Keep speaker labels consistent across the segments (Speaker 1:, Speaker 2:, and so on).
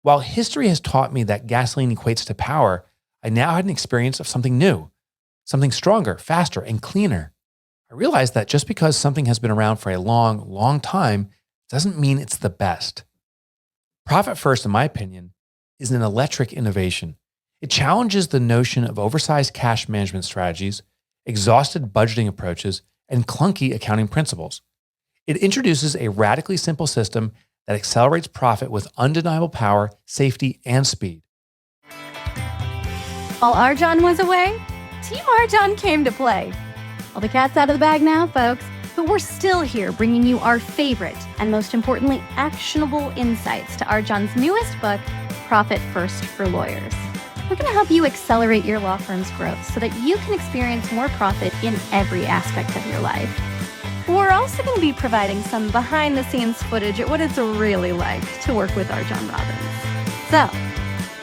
Speaker 1: While history has taught me that gasoline equates to power, I now had an experience of something new, something stronger, faster, and cleaner. I realized that just because something has been around for a long, long time doesn't mean it's the best. Profit First, in my opinion, is an electric innovation. It challenges the notion of oversized cash management strategies, exhausted budgeting approaches, and clunky accounting principles. It introduces a radically simple system that accelerates profit with undeniable power, safety, and speed.
Speaker 2: While RJon was away, Team RJon came to play. Well, the cat's out of the bag now, folks, but we're still here bringing you our favorite and most importantly, actionable insights to RJon's newest book, Profit First for Lawyers. We're going to help you accelerate your law firm's growth so that you can experience more profit in every aspect of your life. We're also going to be providing some behind-the-scenes footage at what it's really like to work with RJon Robbins. So,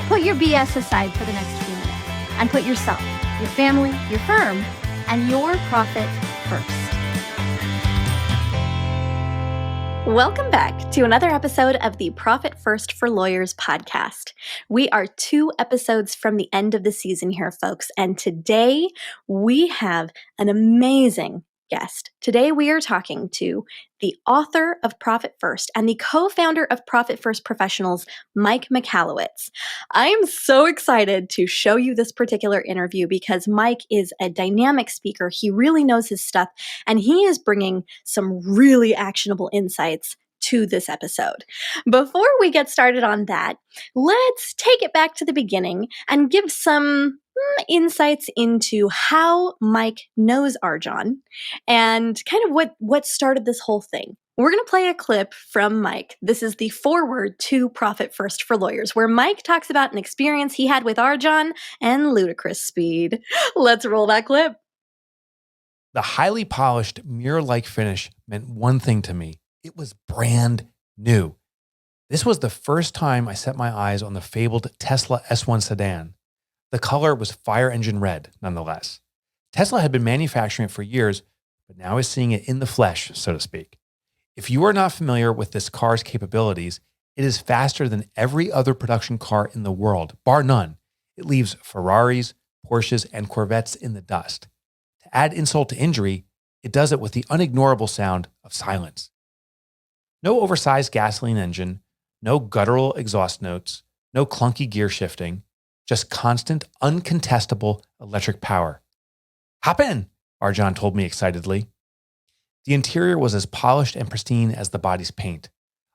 Speaker 2: put your BS aside for the next few minutes and put yourself, your family, your firm, and your profit first. Welcome back to another episode of the Profit First for Lawyers podcast. We are 2 episodes from the end of the season here, folks, and today we have an amazing guest. Today we are talking to the author of Profit First and the co-founder of Profit First Professionals, Mike Michalowicz. I am so excited to show you this particular interview because Mike is a dynamic speaker. He really knows his stuff, and he is bringing some really actionable insights to this episode. Before we get started on that, let's take it back to the beginning and give some insights into how Mike knows RJon and kind of what started this whole thing. We're going to play a clip from Mike. This is the foreword to Profit First for Lawyers, where Mike talks about an experience he had with RJon and ludicrous speed. Let's roll that clip.
Speaker 1: The highly polished, mirror-like finish meant one thing to me. It was brand new. This was the first time I set my eyes on the fabled Tesla S1 sedan. The color was fire engine red, nonetheless. Tesla had been manufacturing it for years, but now is seeing it in the flesh, so to speak. If you are not familiar with this car's capabilities, it is faster than every other production car in the world, bar none. It leaves Ferraris, Porsches, and Corvettes in the dust. To add insult to injury, it does it with the unignorable sound of silence. No oversized gasoline engine, no guttural exhaust notes, no clunky gear shifting, just constant, uncontestable electric power. Hop in, RJon told me excitedly. The interior was as polished and pristine as the body's paint.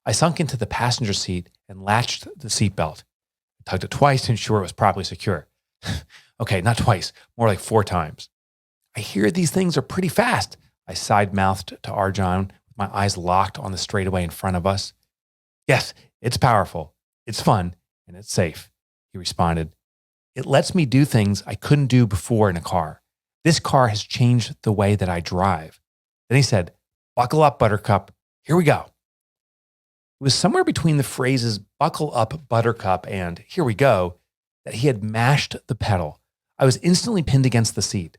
Speaker 1: I sunk into the passenger seat and latched the seatbelt. I tugged it twice to ensure it was properly secure. Okay, not twice, more like 4 times. I hear these things are pretty fast, I side-mouthed to RJon, with my eyes locked on the straightaway in front of us. Yes, it's powerful, it's fun, and it's safe, he responded. It lets me do things I couldn't do before in a car. This car has changed the way that I drive. Then he said, buckle up, Buttercup. Here we go. It was somewhere between the phrases buckle up, Buttercup, and here we go that he had mashed the pedal. I was instantly pinned against the seat.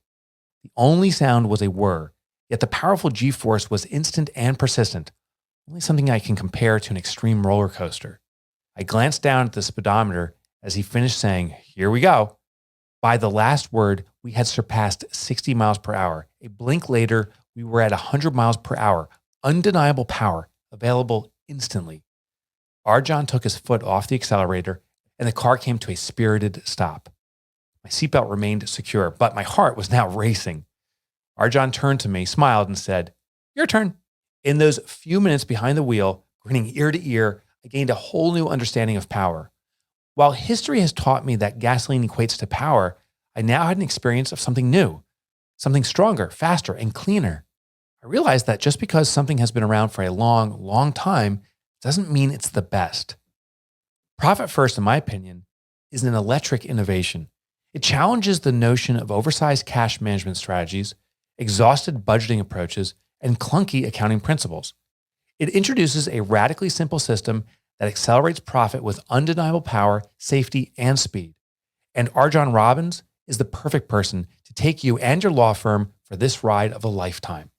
Speaker 1: The only sound was a whir, yet the powerful G-force was instant and persistent, only something I can compare to an extreme roller coaster. I glanced down at the speedometer as he finished saying, here we go. By the last word, we had surpassed 60 miles per hour. A blink later, we were at 100 miles per hour. Undeniable power, available instantly. RJon took his foot off the accelerator, and the car came to a spirited stop. My seatbelt remained secure, but my heart was now racing. RJon turned to me, smiled, and said, your turn. In those few minutes behind the wheel, grinning ear to ear, I gained a whole new understanding of power. While history has taught me that gasoline equates to power, I now had an experience of something new, something stronger, faster, and cleaner. I realized that just because something has been around for a long, long time doesn't mean it's the best. Profit First, in my opinion, is an electric innovation. It challenges the notion of oversized cash management strategies, exhausted budgeting approaches, and clunky accounting principles. It introduces a radically simple system that accelerates profit with undeniable power, safety, and speed. And RJon Robbins is the perfect person to take you and your law firm for this ride of a lifetime.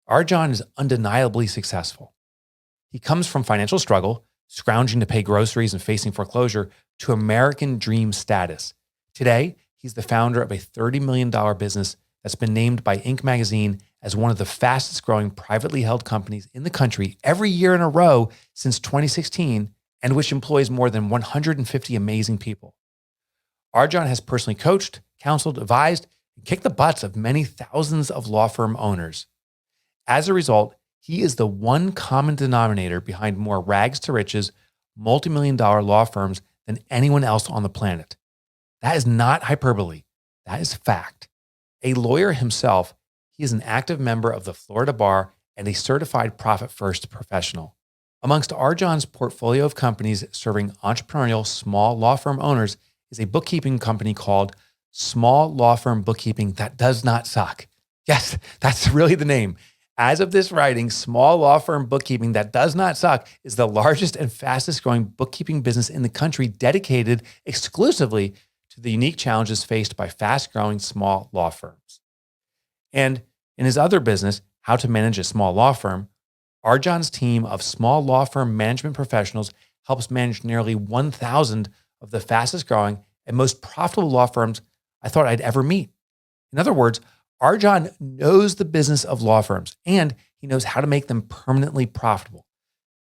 Speaker 1: RJon is undeniably successful. He comes from financial struggle, scrounging to pay groceries and facing foreclosure, to American dream status. Today, he's the founder of a $30 million business that's been named by Inc. magazine as one of the fastest growing privately held companies in the country every year in a row since 2016, and which employs more than 150 amazing people. RJon has personally coached, counseled, advised, and kicked the butts of many thousands of law firm owners. As a result, he is the one common denominator behind more rags to riches, multi-million-dollar law firms than anyone else on the planet. That is not hyperbole. That is fact. A lawyer himself, he is an active member of the Florida Bar and a certified Profit First professional. Amongst RJon's portfolio of companies serving entrepreneurial small law firm owners is a bookkeeping company called Small Law Firm Bookkeeping That Does Not Suck. Yes, that's really the name. As of this writing, Small Law Firm Bookkeeping That Does Not Suck is the largest and fastest growing bookkeeping business in the country, dedicated exclusively to the unique challenges faced by fast growing small law firms. And in his other business, How to Manage a Small Law Firm, RJon's team of small law firm management professionals helps manage nearly 1,000 of the fastest growing and most profitable law firms I thought I'd ever meet. In other words, RJon knows the business of law firms, and he knows how to make them permanently profitable.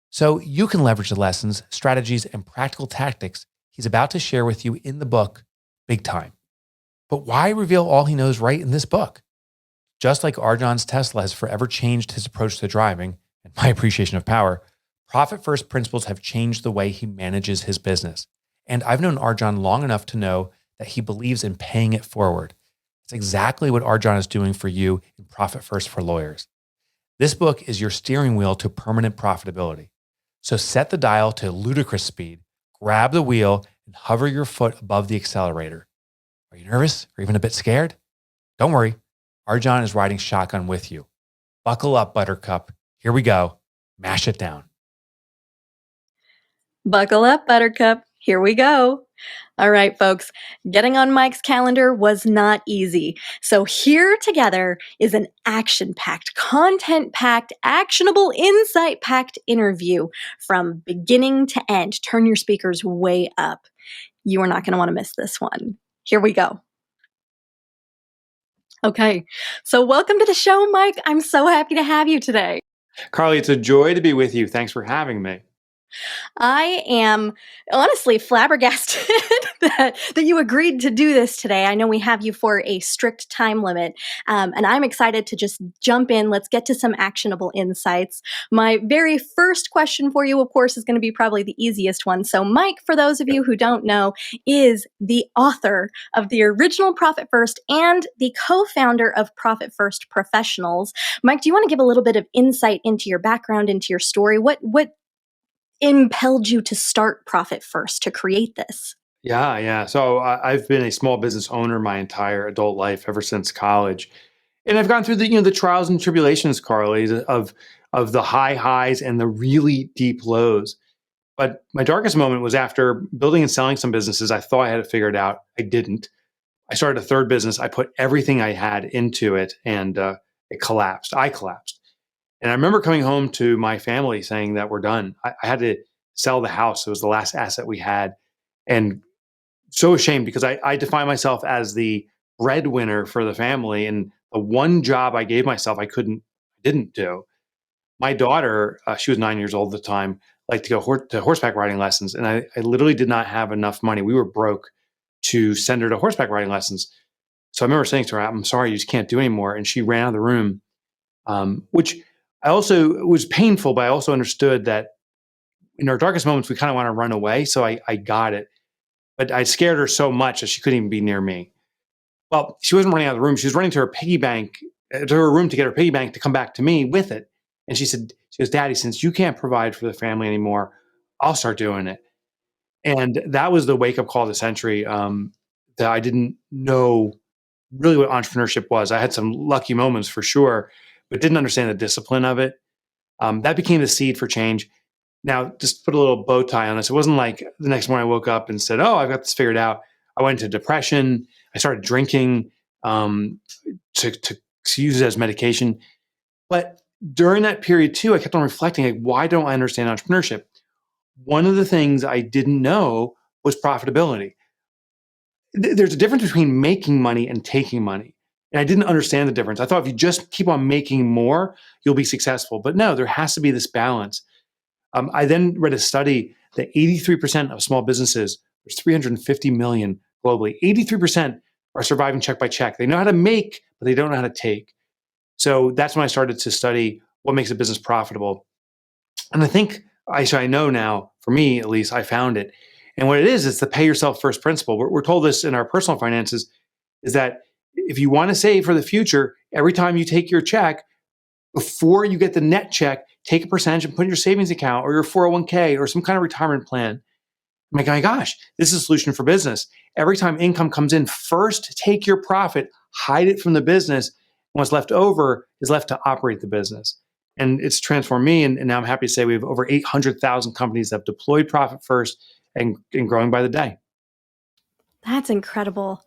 Speaker 1: So you can leverage the lessons, strategies, and practical tactics he's about to share with you in the book, big time. But why reveal all he knows right in this book? Just like RJon's Tesla has forever changed his approach to driving and my appreciation of power, Profit First principles have changed the way he manages his business. And I've known RJon long enough to know that he believes in paying it forward. It's exactly what RJon is doing for you in Profit First for Lawyers. This book is your steering wheel to permanent profitability. So set the dial to ludicrous speed, grab the wheel, and hover your foot above the accelerator. Are you nervous or even a bit scared? Don't worry, RJon is riding shotgun with you. Buckle up, Buttercup. Here we go. Mash it down.
Speaker 2: Buckle up, Buttercup. Here we go. All right, folks, getting on Mike's calendar was not easy. So here together is an action-packed, content-packed, actionable, insight-packed interview from beginning to end. Turn your speakers way up. You are not going to want to miss this one. Here we go. Okay, so welcome to the show, Mike. I'm so happy to have you today.
Speaker 1: Carly, it's a joy to be with you. Thanks for having me.
Speaker 2: I am honestly flabbergasted that you agreed to do this today. I know we have you for a strict time limit, and I'm excited to just jump in. Let's get to some actionable insights. My very first question for you, of course, is going to be probably the easiest one. So Mike, for those of you who don't know, is the author of the original Profit First and the co-founder of Profit First Professionals. Mike, do you want to give a little bit of insight into your background, into your story? What impelled you to start Profit First, to create this?
Speaker 1: Yeah. So I've been a small business owner my entire adult life, ever since college, and I've gone through the trials and tribulations, Carly, of the high highs and the really deep lows. But my darkest moment was after building and selling some businesses. I thought I had it figured out. I didn't. I started a third business. I put everything I had into it, and it collapsed. I collapsed. And I remember coming home to my family saying that we're done. I had to sell the house. It was the last asset we had. And so ashamed, because I define myself as the breadwinner for the family. And the one job I gave myself, didn't do. My daughter, she was 9 years old at the time, liked to go to horseback riding lessons. And I literally did not have enough money. We were broke to send her to horseback riding lessons. So I remember saying to her, "I'm sorry, you just can't do anymore." And she ran out of the room, which I also, it was painful, but I also understood that in our darkest moments, we kind of want to run away. So I got it, but I scared her so much that she couldn't even be near me. Well, she wasn't running out of the room. She was running to her piggy bank, to her room to get her piggy bank to come back to me with it. And she goes, "Daddy, since you can't provide for the family anymore, I'll start doing it." And that was the wake up call of the century, that I didn't know really what entrepreneurship was. I had some lucky moments for sure, but didn't understand the discipline of it. That became the seed for change. Now, just put a little bow tie on this. It wasn't like the next morning I woke up and said, "Oh, I've got this figured out." I went into depression. I started drinking to use it as medication. But during that period too, I kept on reflecting, like, why don't I understand entrepreneurship? one of the things I didn't know was profitability. There's a difference between making money and taking money. And I didn't understand the difference. I thought if you just keep on making more, you'll be successful. But no, there has to be this balance. I then read a study that 83% of small businesses, there's 350 million globally, 83% are surviving check by check. They know how to make, but they don't know how to take. So that's when I started to study what makes a business profitable. And I think I know now, for me at least, I found it. And what it is, it's the pay yourself first principle. We're told this in our personal finances, is that if you want to save for the future, every time you take your check, before you get the net check, take a percentage and put in your savings account or your 401k or some kind of retirement plan. I'm like, oh my gosh, this is a solution for business. Every time income comes in, first take your profit, hide it from the business. What's left over is left to operate the business. And it's transformed me. And now I'm happy to say we have over 800,000 companies that have deployed profit first and growing by the day.
Speaker 2: That's incredible.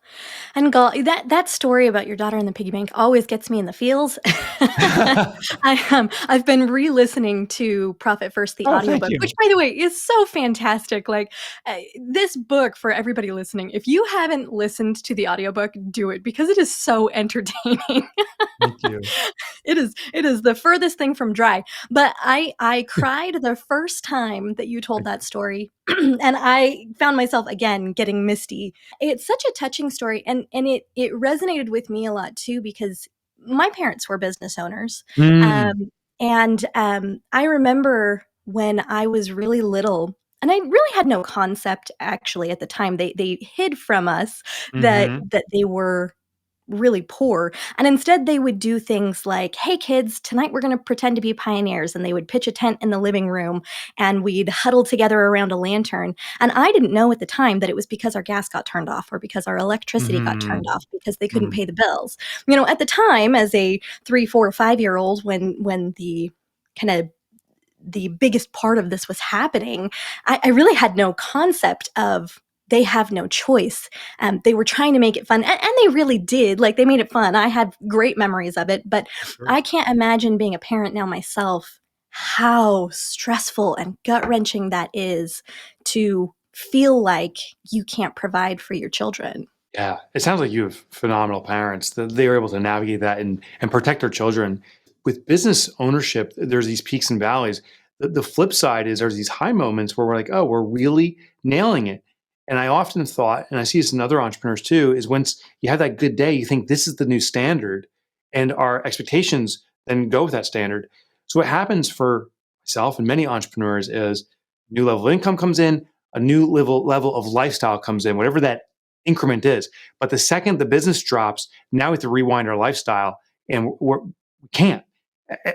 Speaker 2: And that story about your daughter in the piggy bank always gets me in the feels. I've been re-listening to Profit First, the
Speaker 1: Oh, thank
Speaker 2: audiobook,
Speaker 1: you.
Speaker 2: which, by the way, is so fantastic. Like this book, for everybody listening, if you haven't listened to the audiobook, do it, because it is so entertaining.
Speaker 1: Thank you.
Speaker 2: It is the furthest thing from dry. But I cried the first time that you told that story, and I found myself again getting misty. It's such a touching story, and it resonated with me a lot too, because my parents were business owners.
Speaker 1: Mm.
Speaker 2: And I remember when I was really little, and I really had no concept actually at the time. They hid from us that
Speaker 1: Mm-hmm.
Speaker 2: they were really poor. And instead they would do things like, hey kids, tonight we're going to pretend to be pioneers. And they would pitch a tent in the living room and we'd huddle together around a lantern. And I didn't know at the time that it was because our gas got turned off or because our electricity got
Speaker 1: Mm-hmm.
Speaker 2: turned off because they couldn't
Speaker 1: Mm-hmm.
Speaker 2: pay the bills. At the time, as a 3, 4, 5-year old, when the kind of the biggest part of this was happening, I really had no concept of they have no choice. They were trying to make it fun, and they really did. Like, they made it fun. I had great memories of it, but
Speaker 1: Sure.
Speaker 2: I can't imagine being a parent now myself, how stressful and gut-wrenching that is to feel like you can't provide for your children.
Speaker 1: Yeah, it sounds like you have phenomenal parents that they were able to navigate that and protect their children. With business ownership, there's these peaks and valleys. The flip side is there's these high moments where we're like, oh, we're really nailing it. And I often thought, and I see this in other entrepreneurs too, is once you have that good day, you think this is the new standard, and our expectations then go with that standard. So what happens for myself and many entrepreneurs is new level of income comes in, a new level of lifestyle comes in, whatever that increment is. But the second the business drops, now we have to rewind our lifestyle, and we can't.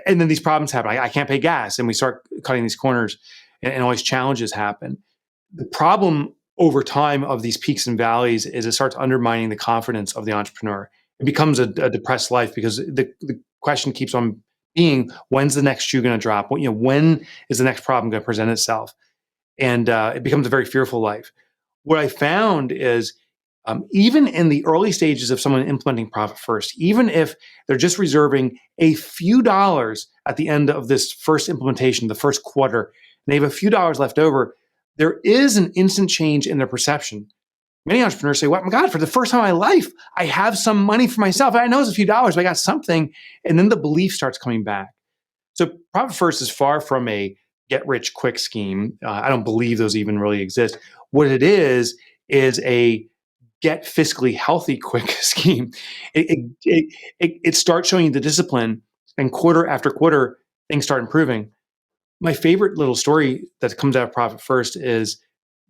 Speaker 1: And then these problems happen. I can't pay gas, and we start cutting these corners, and all these challenges happen. The problem over time of these peaks and valleys is it starts undermining the confidence of the entrepreneur. It becomes a depressed life because the question keeps on being, when's the next shoe going to drop? When is the next problem going to present itself? And it becomes a very fearful life. What I found is even in the early stages of someone implementing Profit First, even if they're just reserving a few dollars at the end of this first implementation, the first quarter, and they have a few dollars left over, there is an instant change in their perception. Many entrepreneurs say, well, my God, for the first time in my life, I have some money for myself. I know it's a few dollars, but I got something. And then the belief starts coming back. So Profit First is far from a get rich quick scheme. I don't believe those even really exist. What it is a get fiscally healthy quick scheme. It starts showing you the discipline, and quarter after quarter, things start improving. My favorite little story that comes out of Profit First is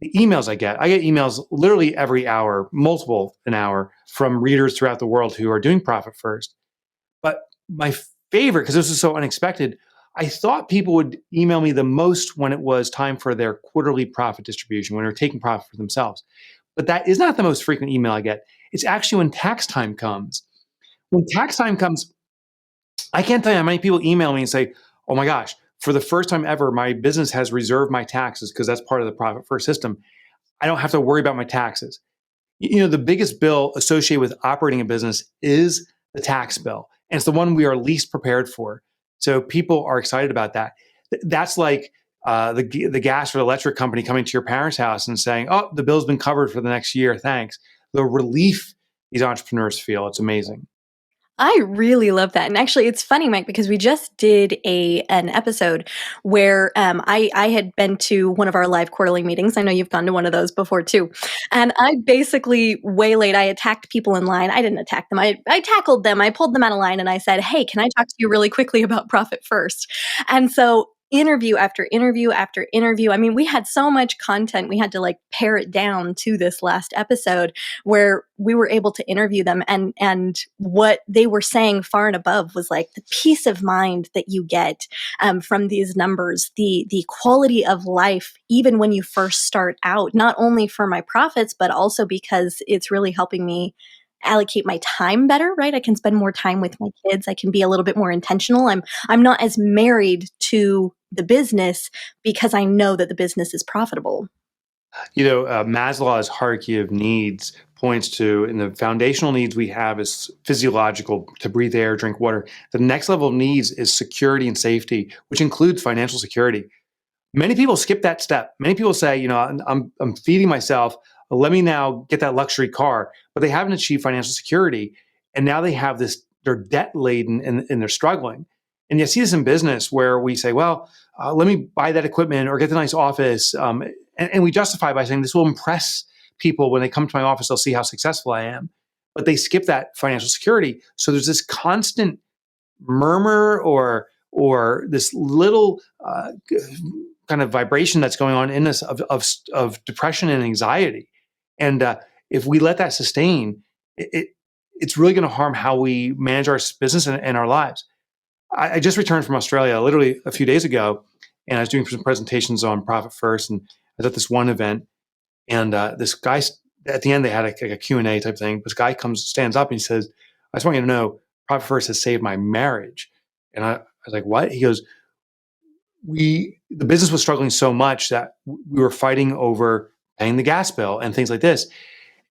Speaker 1: the emails I get. I get emails literally every hour, multiple an hour, from readers throughout the world who are doing Profit First. But my favorite, because this is so unexpected, I thought people would email me the most when it was time for their quarterly profit distribution, when they're taking profit for themselves. But that is not the most frequent email I get. It's actually when tax time comes. When tax time comes, I can't tell you how many people email me and say, oh my gosh, for the first time ever, my business has reserved my taxes because that's part of the Profit First system. I don't have to worry about my taxes. The biggest bill associated with operating a business is the tax bill. And it's the one we are least prepared for. So people are excited about that. That's like the gas or the electric company coming to your parents' house and saying, "Oh, the bill's been covered for the next year. Thanks." The relief these entrepreneurs feel, it's amazing.
Speaker 2: I really love that. And actually, it's funny, Mike, because we just did an episode where I had been to one of our live quarterly meetings. I know you've gone to one of those before too. And I basically waylaid, I attacked people in line. I didn't attack them. I tackled them. I pulled them out of line and I said, "Hey, can I talk to you really quickly about Profit First?" And so interview after interview after interview. I mean, we had so much content. We had to like pare it down to this last episode where we were able to interview them, and what they were saying far and above was like the peace of mind that you get from these numbers, the quality of life even when you first start out, not only for my profits but also because it's really helping me allocate my time better, right? I can spend more time with my kids. I can be a little bit more intentional. I'm not as married to the business because I know that the business is profitable.
Speaker 1: Maslow's hierarchy of needs points to, in the foundational needs we have is physiological, to breathe air, drink water. The next level of needs is security and safety, which includes financial security. Many people skip that step. Many people say, I'm feeding myself. Let me now get that luxury car, but they haven't achieved financial security, and now they have this. They're debt laden and they're struggling. And you see this in business where we say, well, let me buy that equipment or get the nice office, and we justify by saying this will impress people when they come to my office. They'll see how successful I am, but they skip that financial security. So there's this constant murmur or this little kind of vibration that's going on in us of depression and anxiety. And if we let that sustain, it's really going to harm how we manage our business and our lives. I just returned from Australia literally a few days ago, and I was doing some presentations on Profit First, and I was at this one event, and this guy, at the end, they had a Q&A type thing. This guy stands up, and he says, "I just want you to know, Profit First has saved my marriage." And I was like, "What?" He goes, the business was struggling so much that we were fighting over paying the gas bill and things like this.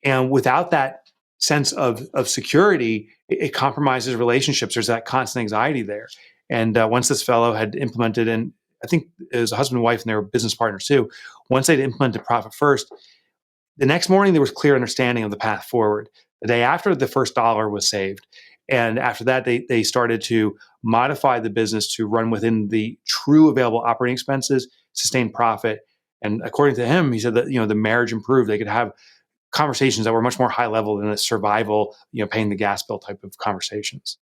Speaker 1: And without that sense of security, it compromises relationships. There's that constant anxiety there. And once this fellow had implemented, and I think it was a husband and wife and they were business partners too, once they'd implemented Profit First, the next morning there was clear understanding of the path forward. The day after, the first dollar was saved. And after that, they started to modify the business to run within the true available operating expenses, sustain profit. And according to him, he said that the marriage improved. They could have conversations that were much more high level than the survival, paying the gas bill type of conversations.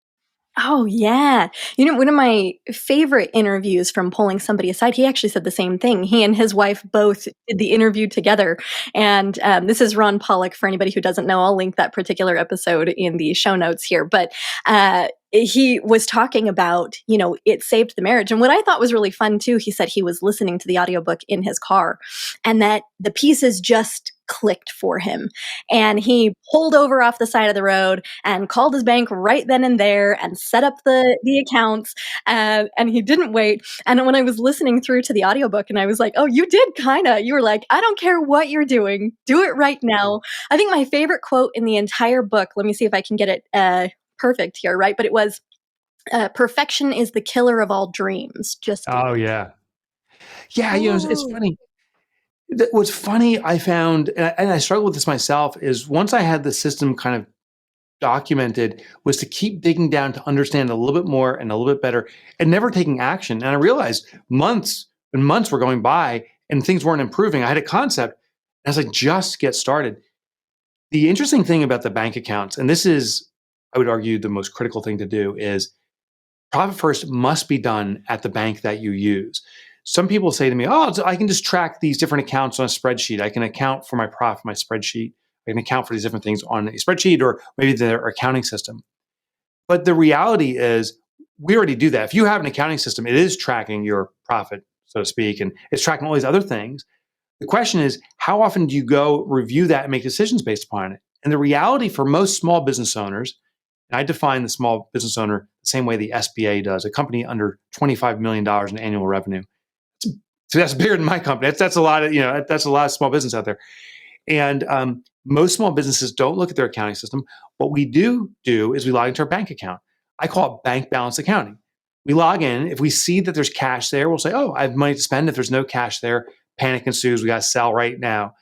Speaker 2: Oh, yeah. One of my favorite interviews from pulling somebody aside, he actually said the same thing. He and his wife both did the interview together. And this is Ron Pollock. For anybody who doesn't know, I'll link that particular episode in the show notes here. But he was talking about, it saved the marriage. And what I thought was really fun too, he said he was listening to the audiobook in his car and that the pieces just clicked for him. And he pulled over off the side of the road and called his bank right then and there and set up the accounts. And he didn't wait. And when I was listening through to the audiobook and I was like, oh, you were like, I don't care what you're doing. Do it right now. I think my favorite quote in the entire book, let me see if I can get it perfect here, right? But it was, perfection is the killer of all dreams. Just
Speaker 1: Oh, yeah. Yeah, it's funny. What's funny, I found, and I struggle with this myself, is once I had the system kind of documented, was to keep digging down to understand a little bit more and a little bit better and never taking action. And I realized months and months were going by and things weren't improving. I had a concept, and I was like, just get started. The interesting thing about the bank accounts, and this is, I would argue, the most critical thing to do, is Profit First must be done at the bank that you use. Some people say to me, oh, I can just track these different accounts on a spreadsheet. I can account for my profit, my spreadsheet. I can account for these different things on a spreadsheet or maybe their accounting system. But the reality is we already do that. If you have an accounting system, it is tracking your profit, so to speak, and it's tracking all these other things. The question is, how often do you go review that and make decisions based upon it? And the reality for most small business owners, and I define the small business owner the same way the SBA does, a company under $25 million in annual revenue. So that's bigger than my company. That's a lot of, that's a lot of small business out there. And most small businesses don't look at their accounting system. What we do is we log into our bank account. I call it bank balance accounting. We log in. If we see that there's cash there, we'll say, oh, I have money to spend. If there's no cash there, panic ensues. We got to sell right now.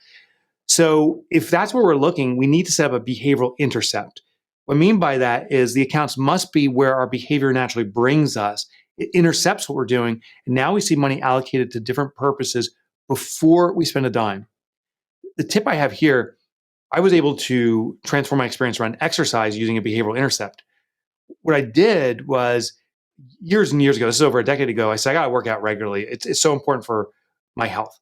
Speaker 1: So if that's where we're looking, we need to set up a behavioral intercept. What I mean by that is the accounts must be where our behavior naturally brings us. It intercepts what we're doing. And now we see money allocated to different purposes before we spend a dime. The tip I have here, I was able to transform my experience around exercise using a behavioral intercept. What I did was years and years ago, this is over a decade ago, I said, I got to work out regularly. It's so important for my health.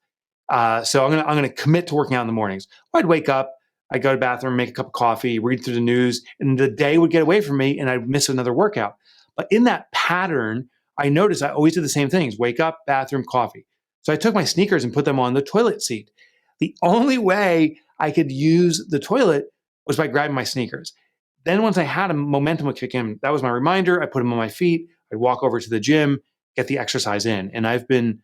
Speaker 1: So I'm gonna commit to working out in the mornings. I'd wake up, I'd go to the bathroom, make a cup of coffee, read through the news, and the day would get away from me and I'd miss another workout. But in that pattern, I noticed I always did the same things: wake up, bathroom, coffee. So I took my sneakers and put them on the toilet seat. The only way I could use the toilet was by grabbing my sneakers. Then once I had a momentum would kick in. That was my reminder. I put them on my feet. I'd walk over to the gym, get the exercise in. And I've been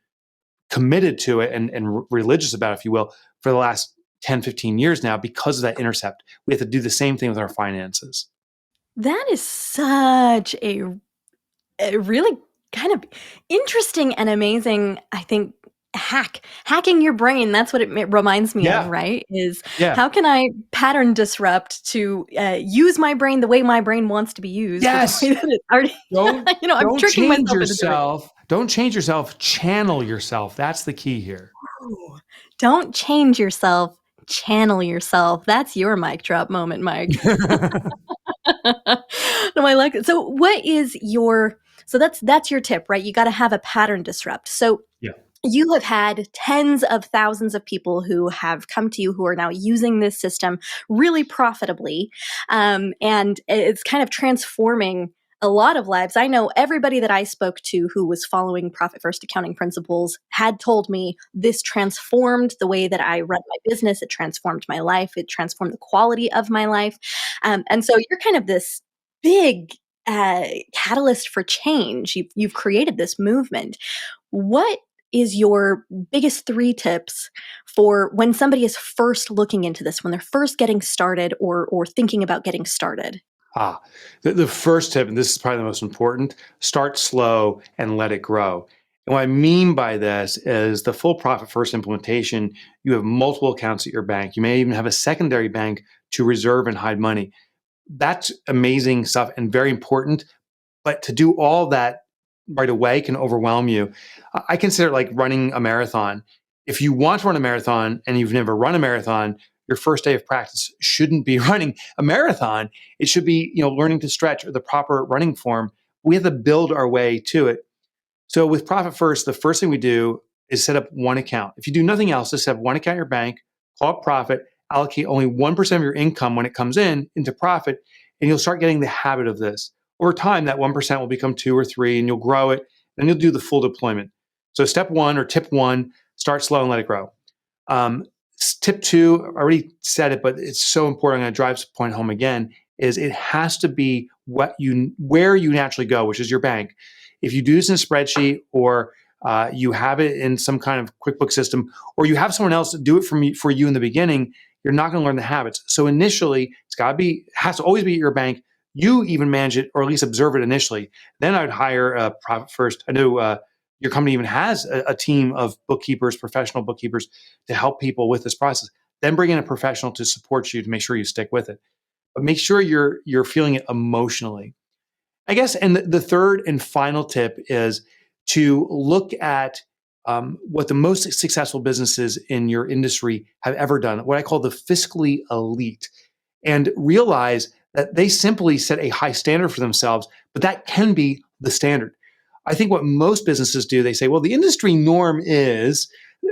Speaker 1: committed to it and religious about it, if you will, for the last 10, 15 years now because of that intercept. We have to do the same thing with our finances.
Speaker 2: That is such a really kind of interesting and amazing, I think, hacking your brain. That's what it reminds me of, right? Is how can I pattern disrupt to use my brain the way my brain wants to be used?
Speaker 1: Yes.
Speaker 2: The way that it's already, I'm tricking myself into doing it.
Speaker 1: Don't change yourself. Channel yourself. That's the key here.
Speaker 2: Ooh, don't change yourself. Channel yourself. That's your mic drop moment, Mike. No, I like it. So what is so that's your tip, right? You got to have a pattern disrupt. So you have had tens of thousands of people who have come to you who are now using this system really profitably. And it's kind of transforming a lot of lives. I know everybody that I spoke to who was following profit first accounting principles had told me this transformed the way that I run my business. It transformed my life. It transformed the quality of my life. And so you're kind of this big catalyst for change. You've created this movement. What is your biggest 3 tips for when somebody is first looking into this, when they're first getting started or thinking about getting started?
Speaker 1: The first tip, and this is probably the most important, start slow and let it grow. And what I mean by this is the full profit first implementation, you have multiple accounts at your bank. You may even have a secondary bank to reserve and hide money. That's amazing stuff and very important. But to do all that right away can overwhelm you. I consider it like running a marathon. If you want to run a marathon and you've never run a marathon, your first day of practice shouldn't be running a marathon. It should be, learning to stretch or the proper running form. We have to build our way to it. So with Profit First, the first thing we do is set up one account. If you do nothing else, just have one account in your bank, call it profit, allocate only 1% of your income when it comes in into profit, and you'll start getting the habit of this. Over time, that 1% will become 2 or 3, and you'll grow it, and you'll do the full deployment. So step 1 or tip 1, start slow and let it grow. Tip 2, I already said it, but it's so important. I'm going to drive this point home again, is it has to be where you naturally go, which is your bank. If you do this in a spreadsheet or you have it in some kind of QuickBooks system, or you have someone else do it for you in the beginning, you're not going to learn the habits. So initially, has to always be at your bank. You even manage it, or at least observe it initially. Then I'd hire a Profit First. I know your company even has a team of bookkeepers, professional bookkeepers, to help people with this process. Then bring in a professional to support you to make sure you stick with it. But make sure you're feeling it emotionally. I guess, and the third and final tip is to look at what the most successful businesses in your industry have ever done, what I call the fiscally elite, and realize that they simply set a high standard for themselves, but that can be the standard. I think what most businesses do, they say, well, the industry norm is,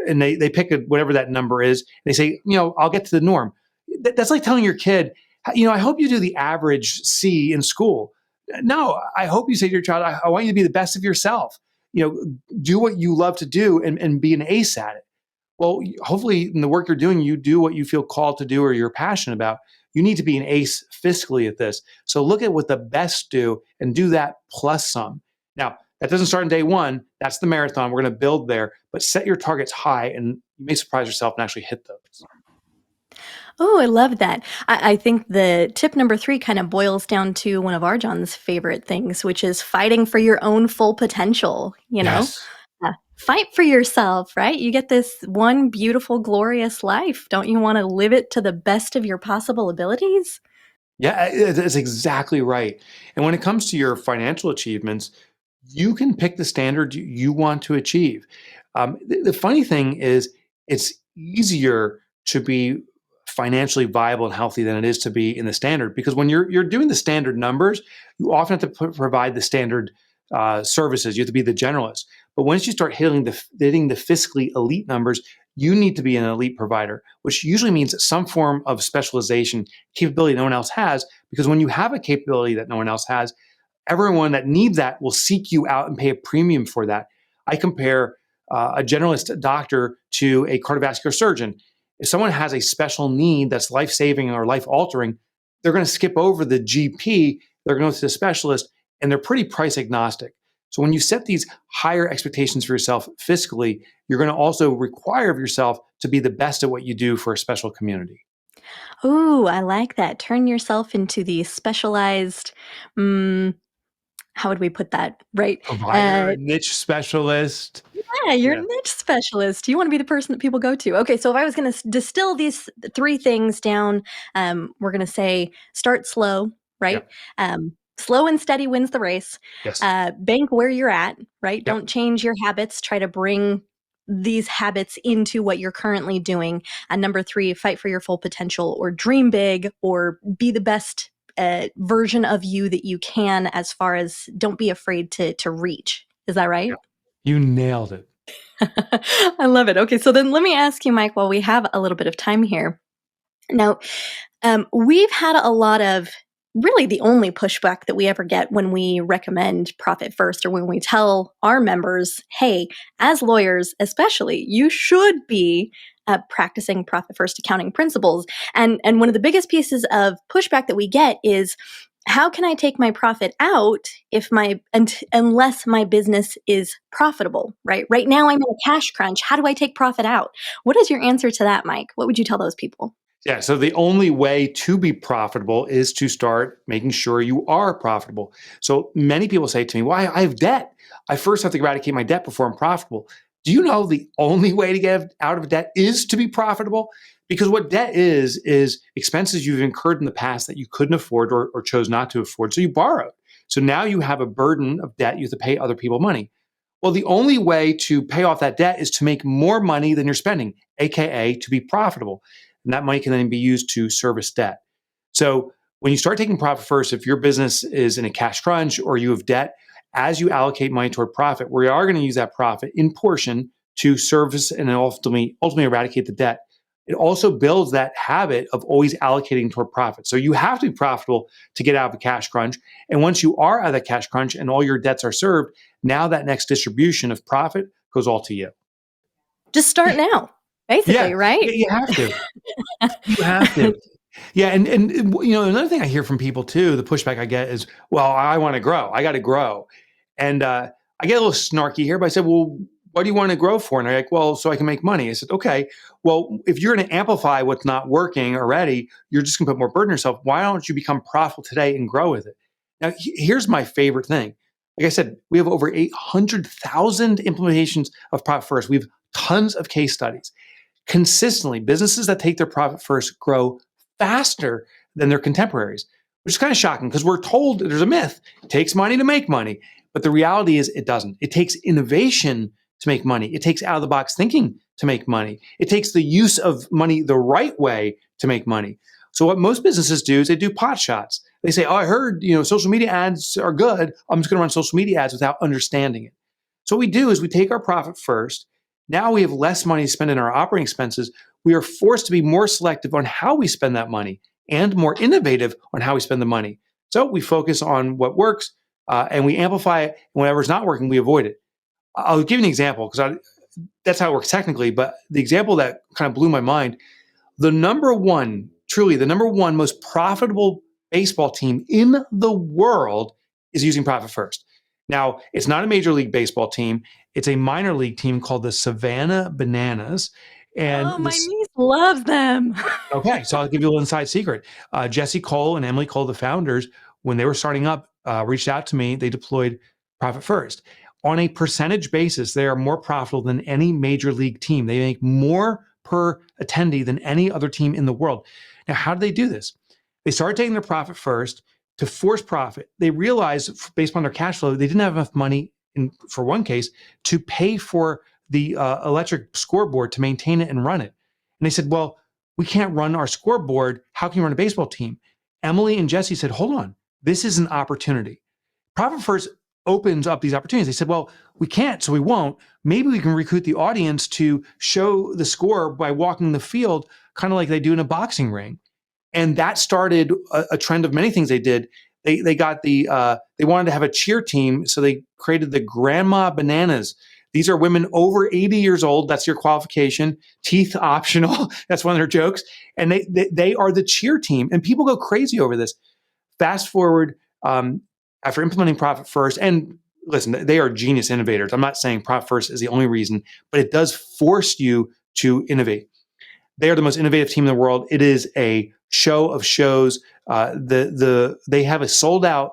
Speaker 1: and they pick whatever that number is, and they say, I'll get to the norm. That's like telling your kid, I hope you do the average C in school. No, I hope you say to your child, I want you to be the best of yourself. Do what you love to do and be an ace at it. Well, hopefully in the work you're doing, you do what you feel called to do or you're passionate about. You need to be an ace fiscally at this. So look at what the best do and do that plus some. Now, that doesn't start on day 1. That's the marathon. We're going to build there, but set your targets high and you may surprise yourself and actually hit those.
Speaker 2: Oh, I love that. I think the tip number 3 kind of boils down to one of RJon's favorite things, which is fighting for your own full potential, you know?
Speaker 1: Yes.
Speaker 2: Fight for yourself, right? You get this one beautiful, glorious life. Don't you want to live it to the best of your possible abilities?
Speaker 1: Yeah, it's exactly right. And when it comes to your financial achievements, you can pick the standard you want to achieve. The funny thing is, it's easier to be financially viable and healthy than it is to be in the standard, because when you're doing the standard numbers, you often have to provide the standard services. You have to be the generalist. But once you start hitting the fiscally elite numbers, you need to be an elite provider, which usually means some form of specialization capability no one else has. Because when you have a capability that no one else has, everyone that needs that will seek you out and pay a premium for that. I compare a generalist doctor to a cardiovascular surgeon. If someone has a special need that's life saving or life altering, they're going to skip over the GP, they're going to go to the specialist, and they're pretty price agnostic. So when you set these higher expectations for yourself fiscally, you're going to also require of yourself to be the best at what you do for a special community.
Speaker 2: Ooh, I like that. Turn yourself into the specialized, mm, how would we put that? Right.
Speaker 1: Provider, niche specialist.
Speaker 2: Yeah, you're a
Speaker 1: Yeah.
Speaker 2: niche specialist. You want to be the person that people go to. Okay, so if I was going to distill these 3 things down, we're going to say start slow, right?
Speaker 1: Yep.
Speaker 2: Slow and steady wins the race.
Speaker 1: Yes.
Speaker 2: Bank where you're at, right?
Speaker 1: Yep.
Speaker 2: Don't change your habits. Try to bring these habits into what you're currently doing. And number 3, fight for your full potential, or dream big, or be the best version of you that you can, as far as don't be afraid to reach. Is that right?
Speaker 1: Yep. You nailed it.
Speaker 2: I love it. Okay, so then let me ask you, Mike, while we have a little bit of time here. Now, we've had a lot of, really the only pushback that we ever get when we recommend Profit First, or when we tell our members, hey, as lawyers especially, you should be practicing Profit First accounting principles. And one of the biggest pieces of pushback that we get is, how can I take my profit out if unless my business is profitable, right? Right now I'm in a cash crunch. How do I take profit out? What is your answer to that, Mike? What would you tell those people?
Speaker 1: Yeah. So the only way to be profitable is to start making sure you are profitable. So many people say to me, well, I have debt. I first have to eradicate my debt before I'm profitable. Do you know the only way to get out of debt is to be profitable? Because what debt is expenses you've incurred in the past that you couldn't afford, or chose not to afford. So you borrowed. So now you have a burden of debt. You have to pay other people money. Well, the only way to pay off that debt is to make more money than you're spending, AKA to be profitable. And that money can then be used to service debt. So when you start taking profit first, if your business is in a cash crunch or you have debt, as you allocate money toward profit, we are going to use that profit in portion to service and ultimately eradicate the debt. It also builds that habit of always allocating toward profit. So you have to be profitable to get out of a cash crunch. And once you are out of that cash crunch and all your debts are served, now that next distribution of profit goes all to you.
Speaker 2: Just start now, basically,
Speaker 1: Yeah,
Speaker 2: right?
Speaker 1: you have to. You have to. Yeah, and another thing I hear from people too, the pushback I get is, well, I want to grow. I got to grow. And I get a little snarky here, but I said, well, what do you want to grow for? And they're like, well, so I can make money. I said, okay, well, if you're going to amplify what's not working already, you're just going to put more burden on yourself. Why don't you become profitable today and grow with it? Now, here's my favorite thing. Like I said, we have over 800,000 implementations of Profit First. We have tons of case studies. Consistently, businesses that take their profit first grow faster than their contemporaries, which is kind of shocking, because we're told there's a myth. It takes money to make money. But the reality is it doesn't. It takes innovation to make money. It takes out of the box thinking to make money. It takes the use of money the right way to make money. So what most businesses do is they do pot shots. They say, oh, I heard, social media ads are good. I'm just going to run social media ads without understanding it. So what we do is we take our profit first. Now we have less money to spend in our operating expenses. We are forced to be more selective on how we spend that money and more innovative on how we spend the money. So we focus on what works and we amplify it. And whatever's not working, we avoid it. I'll give you an example, because that's how it works technically. But the example that kind of blew my mind, the number one most profitable baseball team in the world is using Profit First. Now, it's not a Major League Baseball team. It's a minor league team called the Savannah Bananas. And
Speaker 2: Oh, my niece loves them.
Speaker 1: okay, so I'll give you a little inside secret. Jesse Cole and Emily Cole, the founders, when they were starting up, reached out to me. They deployed Profit First. On a percentage basis, they are more profitable than any major league team. They make more per attendee than any other team in the world. Now, how do they do this? They started taking their profit first to force profit. They realized, based on their cash flow, they didn't have enough money, for one case, to pay for the electric scoreboard to maintain it and run it. And they said, well, we can't run our scoreboard. How can you run a baseball team? Emily and Jesse said, hold on, this is an opportunity. Profit First opens up these opportunities. They said, well, we can't, so we won't. Maybe we can recruit the audience to show the score by walking the field, kind of like they do in a boxing ring. And that started a trend of many things they did. They got they wanted to have a cheer team, so they created the Grandma Bananas. These are women over 80 years old. That's your qualification. Teeth optional. That's one of their jokes. And they are the cheer team. And people go crazy over this. Fast forward, after implementing Profit First, and listen, they are genius innovators. I'm not saying Profit First is the only reason, but it does force you to innovate. They are the most innovative team in the world. It is a show of shows. They have a sold out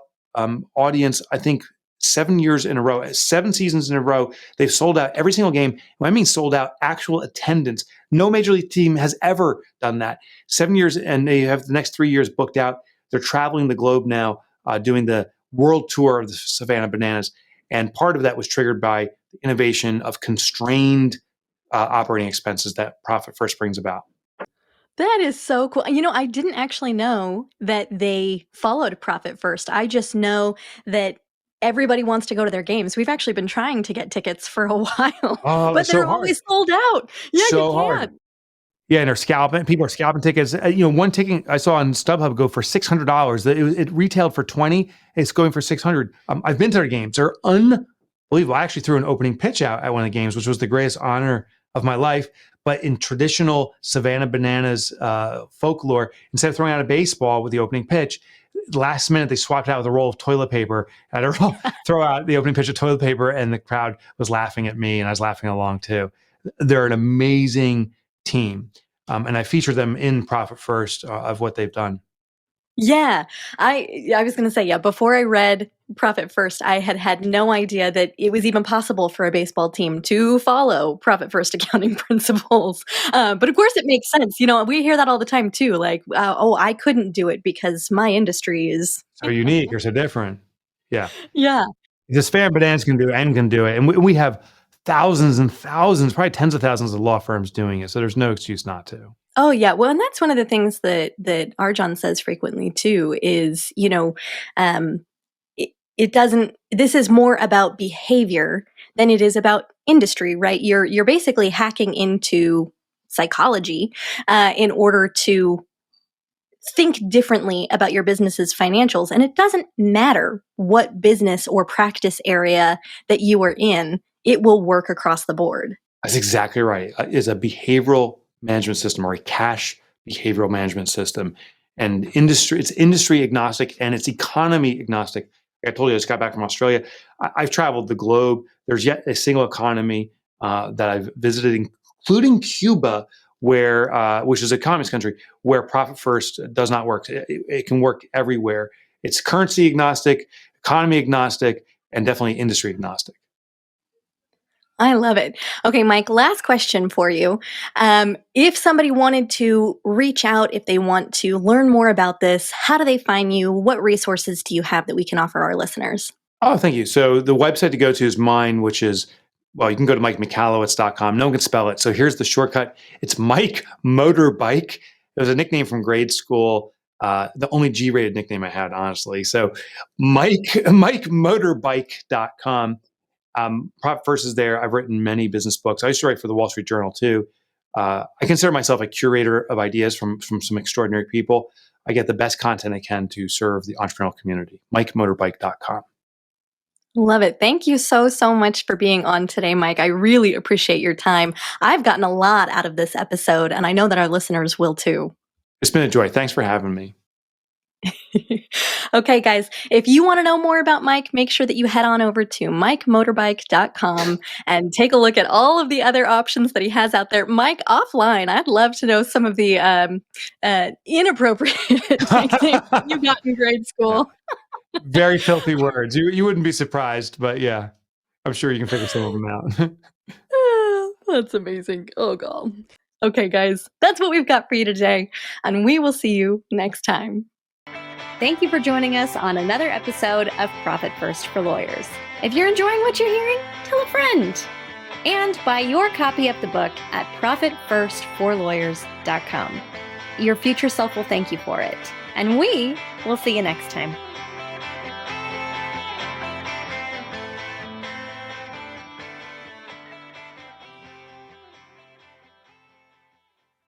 Speaker 1: audience, I think, 7 years in a row, 7 seasons in a row. They've sold out every single game. When I mean sold out, actual attendance. No major league team has ever done that. 7 years, and they have the next 3 years booked out. They're traveling the globe now, doing the world tour of the Savannah Bananas. And part of that was triggered by the innovation of constrained operating expenses that Profit First brings about.
Speaker 2: That is so cool. I didn't actually know that they followed Profit First. I just know that everybody wants to go to their games. We've actually been trying to get tickets for a while,
Speaker 1: Oh,
Speaker 2: but
Speaker 1: it's so
Speaker 2: they're
Speaker 1: hard.
Speaker 2: always sold out. Yeah, you
Speaker 1: So hard.
Speaker 2: can't.
Speaker 1: Yeah, and they're scalping. People are scalping tickets. One ticket I saw on StubHub go for $600. It retailed for $20. It's going for $600. I've been to their games. They're unbelievable. I actually threw an opening pitch out at one of the games, which was the greatest honor of my life. But in traditional Savannah Bananas folklore, instead of throwing out a baseball with the opening pitch, last minute they swapped out with a roll of toilet paper. I had to throw out the opening pitch of toilet paper, and the crowd was laughing at me, and I was laughing along too. They're an amazing team. And I feature them in Profit First of what they've done.
Speaker 2: Yeah, I was going to say, yeah, before I read Profit First, I had no idea that it was even possible for a baseball team to follow Profit First accounting principles. But of course, it makes sense. We hear that all the time too. Like, oh, I couldn't do it because my industry is
Speaker 1: So unique or so different. Yeah.
Speaker 2: yeah.
Speaker 1: The Savannah Bananas can do it and can do it. And we have thousands and thousands, probably tens of thousands of law firms doing it. So there's no excuse not to.
Speaker 2: Oh yeah, well, and that's one of the things that RJon says frequently too. Is it doesn't. This is more about behavior than it is about industry, right? You're basically hacking into psychology in order to think differently about your business's financials, and it doesn't matter what business or practice area that you are in; it will work across the board.
Speaker 1: That's exactly right. It's a behavioral management system or a cash behavioral management system. And it's industry agnostic and it's economy agnostic. Like I told you, I just got back from Australia. I've traveled the globe. There's yet a single economy that I've visited, including Cuba, where which is a communist country, where Profit First does not work. It can work everywhere. It's currency agnostic, economy agnostic, and definitely industry agnostic.
Speaker 2: I love it. Okay, Mike, last question for you. If somebody wanted to reach out, if they want to learn more about this, how do they find you? What resources do you have that we can offer our listeners?
Speaker 1: Oh, thank you. So the website to go to is mine, which is, well, you can go to MikeMichalowicz.com. No one can spell it. So here's the shortcut. It's Mike Motorbike. It was a nickname from grade school. The only G-rated nickname I had, honestly. So MikeMotorbike.com. Profit First is there. I've written many business books. I used to write for the Wall Street Journal too. I consider myself a curator of ideas from some extraordinary people. I get the best content I can to serve the entrepreneurial community. MikeMotorbike.com.
Speaker 2: Love it. Thank you so, so much for being on today, Mike. I really appreciate your time. I've gotten a lot out of this episode, and I know that our listeners will too.
Speaker 1: It's been a joy. Thanks for having me.
Speaker 2: Okay, guys, if you want to know more about Mike, make sure that you head on over to mikemotorbike.com and take a look at all of the other options that he has out there. Mike, offline, I'd love to know some of the inappropriate nicknames you got in grade school.
Speaker 1: Very filthy words. You wouldn't be surprised, but yeah, I'm sure you can figure some of them out.
Speaker 2: That's amazing. Oh, God. Okay, guys, that's what we've got for you today, and we will see you next time. Thank you for joining us on another episode of Profit First for Lawyers. If you're enjoying what you're hearing, tell a friend. And buy your copy of the book at profitfirstforlawyers.com. Your future self will thank you for it. And we will see you next time.